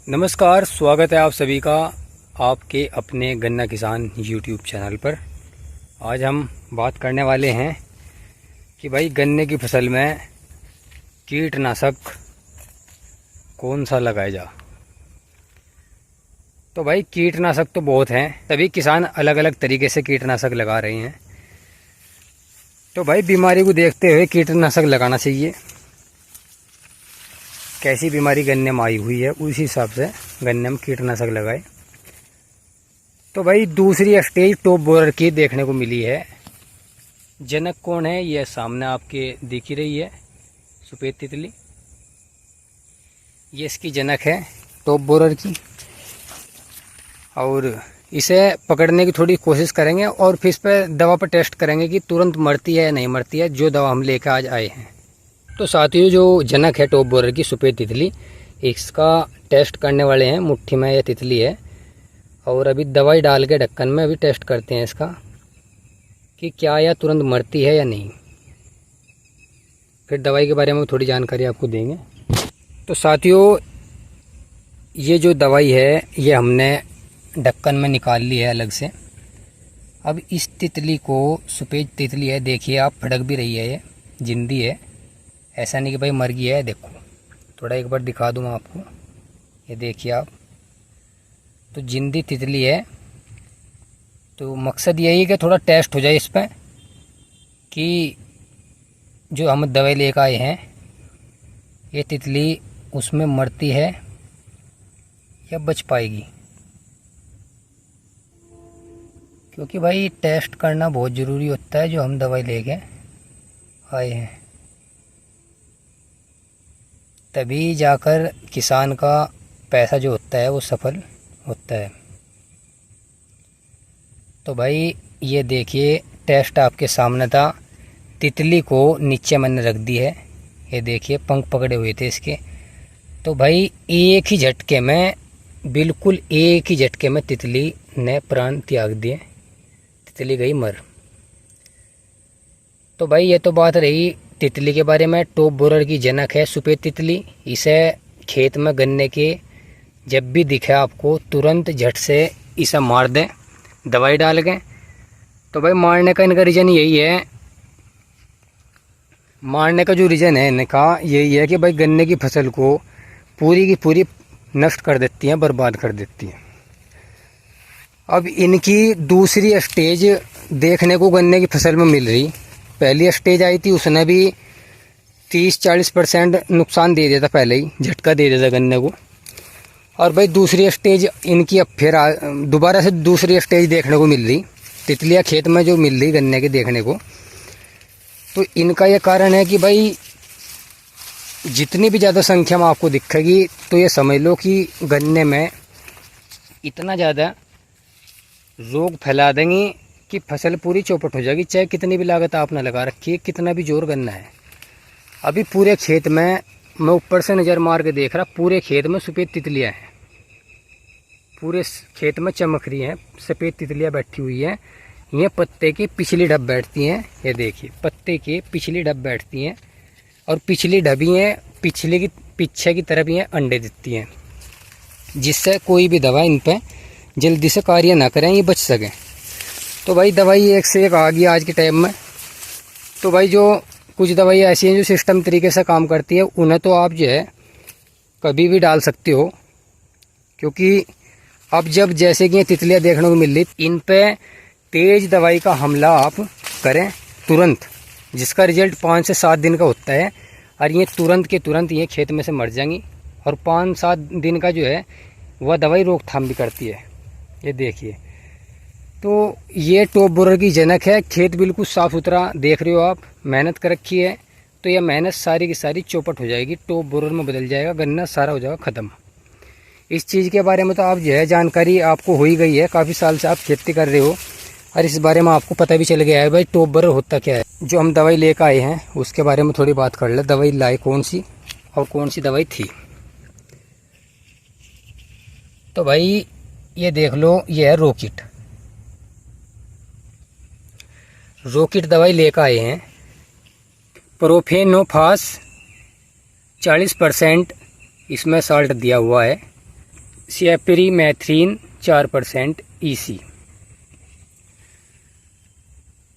नमस्कार, स्वागत है आप सभी का आपके अपने गन्ना किसान यूट्यूब चैनल पर। आज हम बात करने वाले हैं कि भाई गन्ने की फसल में कीटनाशक कौन सा लगाया जा। तो भाई कीटनाशक तो बहुत हैं, सभी किसान अलग अलग तरीके से कीटनाशक लगा रहे हैं। तो भाई बीमारी को देखते हुए कीटनाशक लगाना चाहिए। कैसी बीमारी गन्ने में आई हुई है उसी हिसाब से गन्ने में कीटनाशक लगाए। तो भाई दूसरी स्टेज टॉप बोरर की देखने को मिली है। जनक कौन है, ये सामने आपके दिख ही रही है, सफेद तितली। ये इसकी जनक है टॉप बोरर की। और इसे पकड़ने की थोड़ी कोशिश करेंगे और फिर इस पर दवा पर टेस्ट करेंगे कि तुरंत मरती है या नहीं मरती है, जो दवा हम लेकर आज आए हैं। तो साथियों, जो जनक है टॉप बोरर की सफेद तितली, इसका टेस्ट करने वाले हैं। मुट्ठी में यह तितली है और अभी दवाई डाल के ढक्कन में अभी टेस्ट करते हैं इसका कि क्या यह तुरंत मरती है या नहीं। फिर दवाई के बारे में थोड़ी जानकारी आपको देंगे। तो साथियों, ये जो दवाई है ये हमने ढक्कन में निकाल ली है अलग से। अब इस तितली को, सफेद तितली है, देखिए आप, फड़क भी रही है, ये जिंदी है, ऐसा नहीं कि भाई मर गई है। देखो थोड़ा एक बार दिखा दूँ आपको, ये देखिए आप, तो जिंदी तितली है। तो मकसद यही है कि थोड़ा टेस्ट हो जाए इस पर कि जो हम दवाई लेकर आए हैं ये तितली उसमें मरती है या बच पाएगी। क्योंकि भाई टेस्ट करना बहुत ज़रूरी होता है जो हम दवाई लेके आए हैं, तभी जाकर किसान का पैसा जो होता है वो सफल होता है। तो भाई ये देखिए, टेस्ट आपके सामने था। तितली को नीचे मैंने रख दी है, ये देखिए पंख पकड़े हुए थे इसके। तो भाई एक ही झटके में, बिल्कुल एक ही झटके में तितली ने प्राण त्याग दिए, तितली गई मर। तो भाई ये तो बात रही तितली के बारे में। टॉप बोरर की जनक है सफेद तितली। इसे खेत में गन्ने के जब भी दिखे आपको तुरंत झट से इसे मार दें दवाई डाल के। तो भाई मारने का इनका रीज़न यही है, मारने का जो रीज़न है इनका यही है कि भाई गन्ने की फसल को पूरी की पूरी नष्ट कर देती हैं, बर्बाद कर देती हैं। अब इनकी दूसरी स्टेज देखने को गन्ने की फसल में मिल रही। पहली स्टेज आई थी, उसने भी 30-40% नुकसान दे दिया था, पहले ही झटका दे दिया था गन्ने को। और भाई दूसरी स्टेज इनकी अब फिर दोबारा से दूसरी स्टेज देखने को मिल रही, तितलियाँ खेत में जो मिल रही गन्ने के देखने को। तो इनका ये कारण है कि भाई जितनी भी ज़्यादा संख्या में आपको दिखेगी तो ये समझ लो कि गन्ने में इतना ज़्यादा रोग फैला देंगी कि फसल पूरी चौपट हो जाएगी, चाहे कितनी भी लागत आपने लगा रखी है, कितना भी जोर गन्ना है। अभी पूरे खेत में मैं ऊपर से नज़र मार के देख रहा, पूरे खेत में सफ़ेद तितलियाँ हैं, पूरे खेत में चमक रही हैं, सफ़ेद तितलियाँ बैठी हुई हैं। ये पत्ते की पिछली ढब बैठती हैं, ये देखिए पत्ते की पिछली ढब बैठती हैं और पिछली ढबी हैं, पीछे की तरफ ये अंडे देती हैं, जिससे कोई भी दवा इन पर जल्दी से कार्य ना करें, ये बच सकें। तो भाई दवाई एक से एक आ गई आज के टाइम में। तो भाई जो कुछ दवाई ऐसी हैं जो सिस्टम तरीके से काम करती है, उन्हें तो आप जो है कभी भी डाल सकते हो। क्योंकि अब जब जैसे कि ये तितलियाँ देखने को मिल रही, इन पे तेज़ दवाई का हमला आप करें तुरंत, जिसका रिजल्ट 5 से 7 दिन का होता है, और ये तुरंत के तुरंत ये खेत में से मर जाएंगी। और 5-7 दिन का जो है वह दवाई रोकथाम भी करती है, ये देखिए। तो ये टॉप बोरर की जनक है। खेत बिल्कुल साफ़ सुथरा देख रहे हो आप, मेहनत कर रखी है। तो यह मेहनत सारी की सारी चौपट हो जाएगी, टॉप बोरर में बदल जाएगा, गन्ना सारा हो जाएगा ख़त्म। इस चीज़ के बारे में तो आप जो है जानकारी आपको हो ही गई है, काफ़ी साल से आप खेती कर रहे हो और इस बारे में आपको पता भी चल गया है भाई टॉप बोरर होता क्या है। जो हम दवाई लेकर आए हैं उसके बारे में थोड़ी बात कर ले। दवाई लाई कौन सी और कौन सी दवाई थी। तो भाई ये देख लो, ये है रॉकेट दवाई लेकर आए हैं। प्रोफेनोफास 40% इसमें साल्ट दिया हुआ है। सिएपरीमेथ्रिन 4% EC।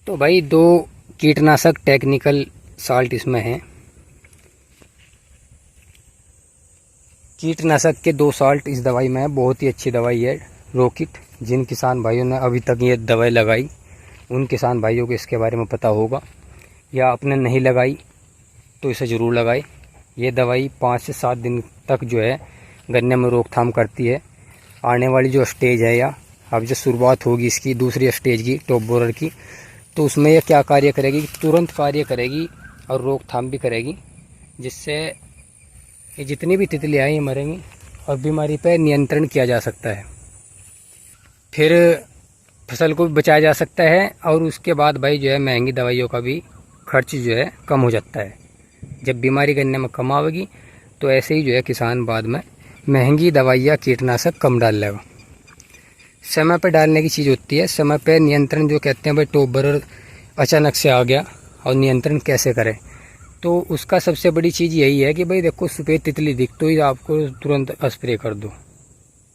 तो भाई 2 कीटनाशक टेक्निकल साल्ट इसमें हैं। कीटनाशक के 2 साल्ट इस दवाई में है। बहुत ही अच्छी दवाई है रोकिट। जिन किसान भाइयों ने अभी तक ये दवाई लगाई उन किसान भाइयों को इसके बारे में पता होगा, या आपने नहीं लगाई तो इसे ज़रूर लगाए। ये दवाई 5 से 7 दिन तक जो है गन्ने में रोकथाम करती है। आने वाली जो स्टेज है या अब जो शुरुआत होगी इसकी दूसरी स्टेज की टॉप बोरर की, तो उसमें यह क्या कार्य करेगी, तुरंत कार्य करेगी और रोकथाम भी करेगी, जिससे ये जितनी भी तितलियाँ ये मरेंगी और बीमारी पर नियंत्रण किया जा सकता है। फिर फसल को भी बचाया जा सकता है और उसके बाद भाई जो है महंगी दवाइयों का भी खर्च जो है कम हो जाता है। जब बीमारी गन्ने में कम आवेगी तो ऐसे ही जो है किसान बाद में महंगी दवाइयाँ कीटनाशक कम डाल लेगा। समय पर डालने की चीज़ होती है। समय पर नियंत्रण जो कहते हैं भाई टॉप बोरर अचानक से आ गया और नियंत्रण कैसे करें, तो उसका सबसे बड़ी चीज़ यही है कि भाई देखो सफ़ेद तितली दिख तो ही आपको तुरंत स्प्रे कर दो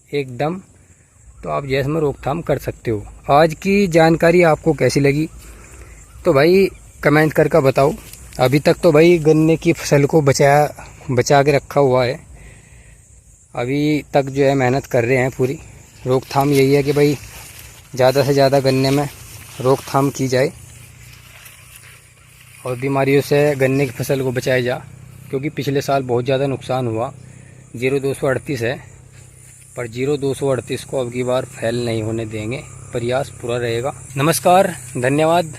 एकदम, तो आप जैसे में रोकथाम कर सकते हो। आज की जानकारी आपको कैसी लगी तो भाई कमेंट करके बताओ। अभी तक तो भाई गन्ने की फसल को बचा के रखा हुआ है। अभी तक जो है मेहनत कर रहे हैं पूरी। रोकथाम यही है कि भाई ज़्यादा से ज़्यादा गन्ने में रोकथाम की जाए और बीमारियों से गन्ने की फसल को बचाया जा, क्योंकि पिछले साल बहुत ज़्यादा नुकसान हुआ। 0238 है, पर 0238 को अब की बार फैल नहीं होने देंगे। प्रयास पूरा रहेगा। नमस्कार, धन्यवाद।